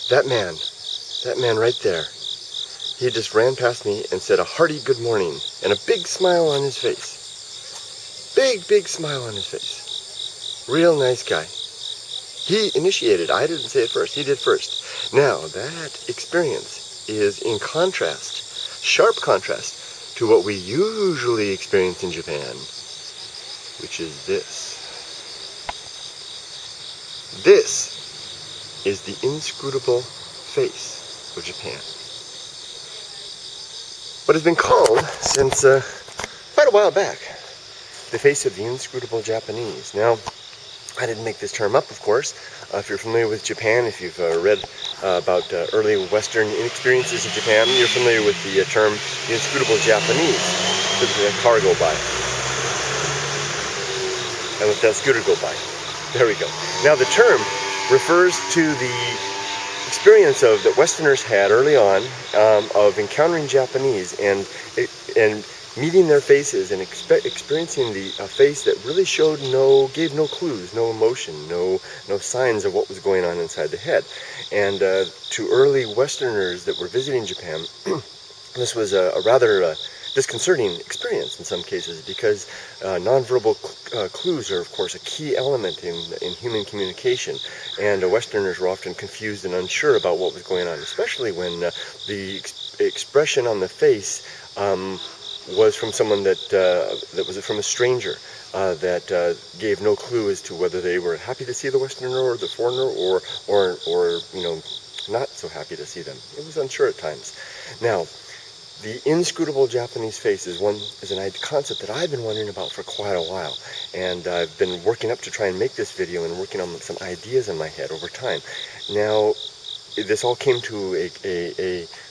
That man right there, he just ran past me and said a hearty good morning and a big smile on his face. Big smile on his face. Real nice guy. He initiated. I didn't say it first. He did first. Now, that experience is in contrast, sharp contrast, to what we usually experience in Japan, which is this. This is the inscrutable face of Japan. What has been called, since quite a while back, the face of the inscrutable Japanese. Now, I didn't make this term up, of course. If you're familiar with Japan, if you've read about early Western experiences of Japan, you're familiar with the term the inscrutable Japanese. Look at that car go by. And let that scooter go by. There we go. Now, the term refers to the experience that Westerners had early on of encountering Japanese and meeting their faces and experiencing a face that really gave no clues, no emotion, no signs of what was going on inside the head. And to early Westerners that were visiting Japan, this was a rather disconcerting experience in some cases, because nonverbal clues are, of course, a key element in human communication, and Westerners were often confused and unsure about what was going on, especially when the expression on the face was from someone that was from a stranger that gave no clue as to whether they were happy to see the Westerner or the foreigner, or not so happy to see them. It was unsure at times. Now, the inscrutable Japanese face is a concept that I've been wondering about for quite a while, and I've been working up to try and make this video and working on some ideas in my head over time. Now, this all came to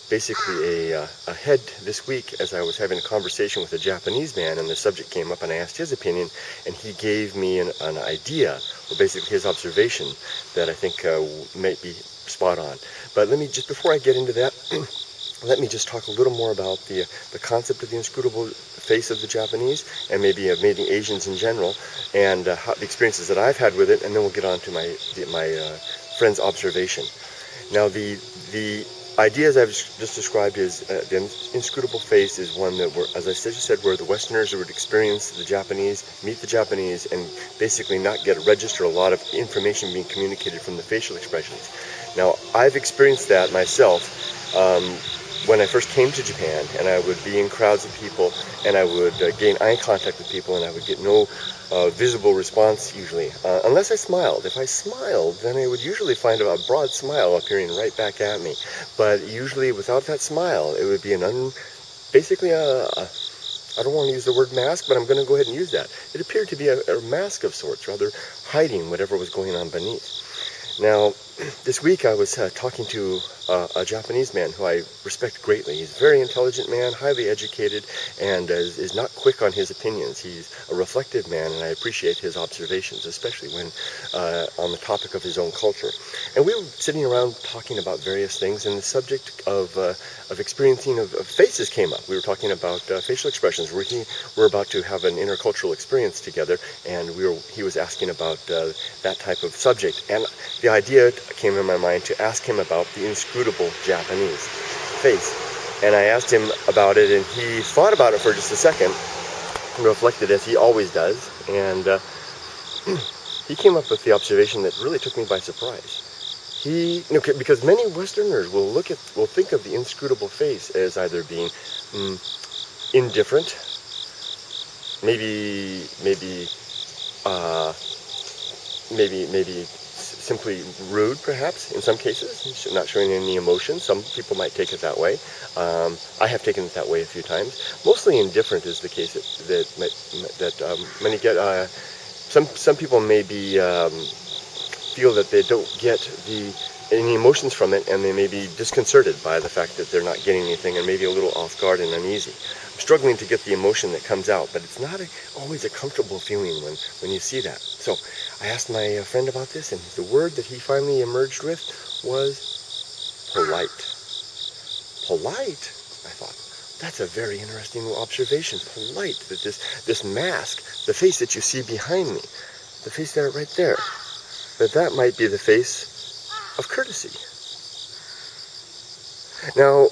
basically a head this week as I was having a conversation with a Japanese man, and the subject came up and I asked his opinion, and he gave me an idea, or basically his observation, that I think might be spot on. But before I get into that, let me just talk a little more about the concept of the inscrutable face of the Japanese, and maybe of meeting Asians in general, and the experiences that I've had with it, and then we'll get on to my friend's observation. Now, the ideas I've just described is the inscrutable face is one that, as I just said, where the Westerners would experience the Japanese, meet the Japanese, and basically not register a lot of information being communicated from the facial expressions. Now, I've experienced that myself when I first came to Japan, and I would be in crowds of people, and I would gain eye contact with people, and I would get no visible response usually, unless I smiled. If I smiled, then I would usually find a broad smile appearing right back at me. But usually without that smile, it would be basically I don't want to use the word mask, but I'm going to go ahead and use that. It appeared to be a mask of sorts, rather hiding whatever was going on beneath. Now, this week I was talking to a Japanese man who I respect greatly. He's a very intelligent man, highly educated, and is not quick on his opinions. He's a reflective man, and I appreciate his observations, especially when on the topic of his own culture. And we were sitting around talking about various things, and the subject of experiencing of faces came up. We were talking about facial expressions. We're about to have an intercultural experience together, and he was asking about that type of subject. And the idea came in my mind to ask him about the inscrutable Japanese face. And I asked him about it, and he thought about it for just a second, and reflected as he always does, and he came up with the observation that really took me by surprise. Because many Westerners will think of the inscrutable face as either being indifferent, maybe simply rude, perhaps, in some cases, not showing any emotion. Some people might take it that way. I have taken it that way a few times. Mostly indifferent is the case that many get. Some people maybe feel that they don't get any emotions from it, and they may be disconcerted by the fact that they're not getting anything, and maybe a little off guard and uneasy. I'm struggling to get the emotion that comes out, but it's not always a comfortable feeling when you see that. So I asked my friend about this, and the word that he finally emerged with was polite. Polite? I thought, that's a very interesting observation. Polite, that this mask, the face that you see behind me, the face there right there, that might be the face of courtesy. Now,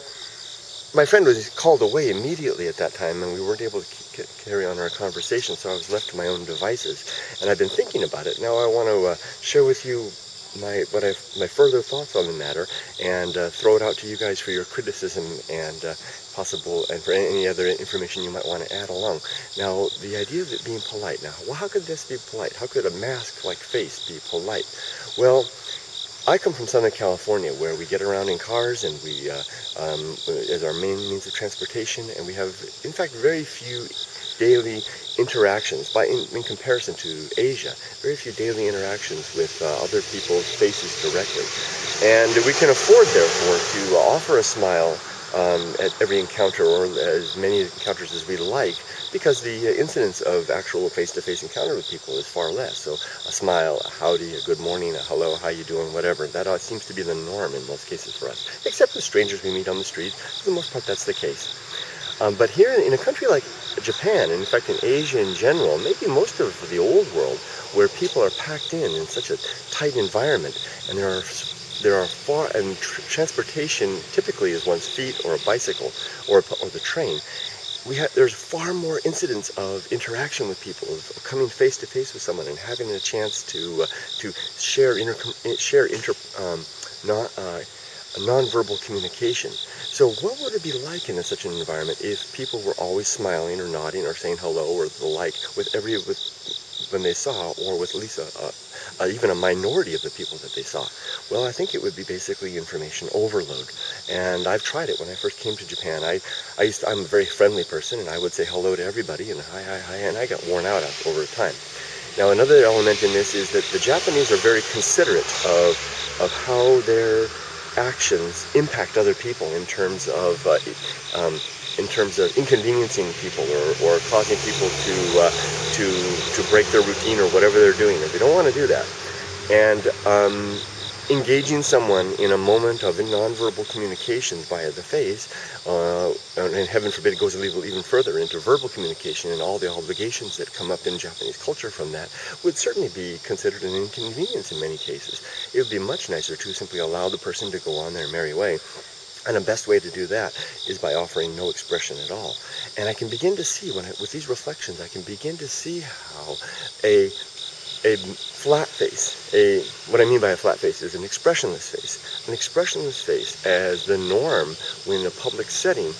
my friend was called away immediately at that time, and we weren't able to carry on our conversation, so I was left to my own devices. And I've been thinking about it. Now I want to share with you my further thoughts on the matter, and throw it out to you guys for your criticism and for any other information you might want to add along. Now, the idea of it being polite. Now, well, how could this be polite? How could a mask-like face be polite? Well, I come from Southern California, where we get around in cars, and we as our main means of transportation, and we have, in fact, very few daily interactions. In comparison to Asia, very few daily interactions with other people's faces directly, and we can afford, therefore, to offer a smile at every encounter, or as many encounters as we like, because the incidence of actual face-to-face encounter with people is far less. So a smile, a howdy, a good morning, a hello, how you doing, whatever, that seems to be the norm in most cases for us, except with strangers we meet on the street. For the most part, that's the case. But here in a country like Japan, and in fact in Asia in general, maybe most of the old world, where people are packed in such a tight environment, and transportation typically is one's feet or a bicycle or the train. There's far more incidents of interaction with people, of coming face to face with someone and having a chance to share nonverbal communication. So what would it be like in such an environment if people were always smiling or nodding or saying hello or the like when they saw, or with at least even a minority of the people that they saw? Well, I think it would be basically information overload. And I've tried it when I first came to Japan. I'm a very friendly person, and I would say hello to everybody and hi, and I got worn out over time. Now, another element in this is that the Japanese are very considerate of how their actions impact other people in terms of inconveniencing people, or causing people to break their routine or whatever they're doing. They don't want to do that. And engaging someone in a moment of nonverbal communication via the face, and heaven forbid it goes even further into verbal communication and all the obligations that come up in Japanese culture from that, would certainly be considered an inconvenience in many cases. It would be much nicer to simply allow the person to go on their merry way. And the best way to do that is by offering no expression at all. And I can begin to see, with these reflections, I can begin to see how a flat face, what I mean by a flat face is an expressionless face. An expressionless face as the norm in a public setting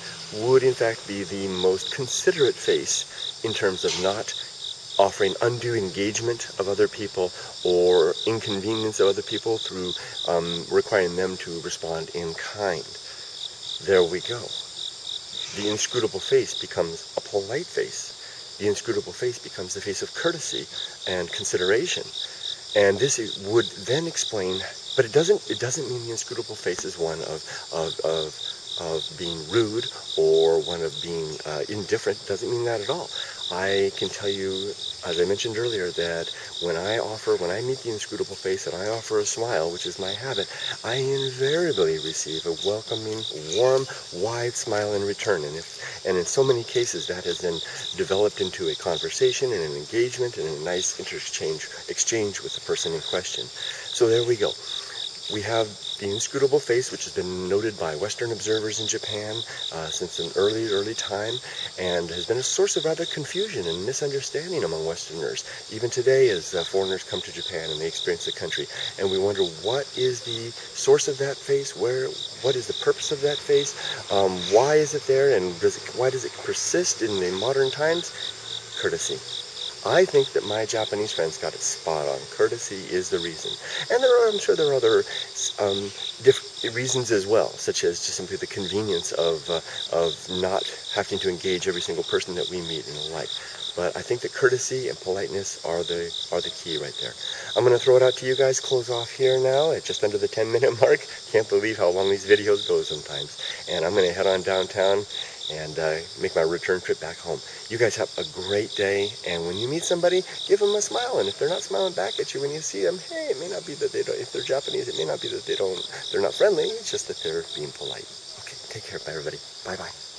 would in fact be the most considerate face in terms of not offering undue engagement of other people or inconvenience of other people through requiring them to respond in kind. There we go. The inscrutable face becomes a polite face. The inscrutable face becomes the face of courtesy and consideration. And this would then explain, but it doesn't mean the inscrutable face is one of being rude or one of being indifferent. It doesn't mean that at all. I can tell you, as I mentioned earlier, that when I meet the inscrutable face and I offer a smile, which is my habit, I invariably receive a welcoming, warm, wide smile in return. And in so many cases, that has then developed into a conversation and an engagement and a nice exchange with the person in question. So there we go. We have the inscrutable face, which has been noted by Western observers in Japan since an early time, and has been a source of rather confusion and misunderstanding among Westerners, even today as foreigners come to Japan and they experience the country. And we wonder, what is the source of that face? What is the purpose of that face? Why is it there, and why does it persist in the modern times? Courtesy. I think that my Japanese friends got it spot on. Courtesy is the reason. And I'm sure there are other different reasons as well, such as just simply the convenience of not having to engage every single person that we meet and the like. But I think that courtesy and politeness are the key right there. I'm going to throw it out to you guys, close off here now at just under the 10-minute mark. Can't believe how long these videos go sometimes. And I'm going to head on downtown and make my return trip back home. You guys have a great day, and when you meet somebody, give them a smile. And if they're not smiling back at you when you see them, hey, it may not be that they don't, if they're Japanese, it may not be that they're not friendly, it's just that they're being polite. Okay, take care, everybody. Bye-bye.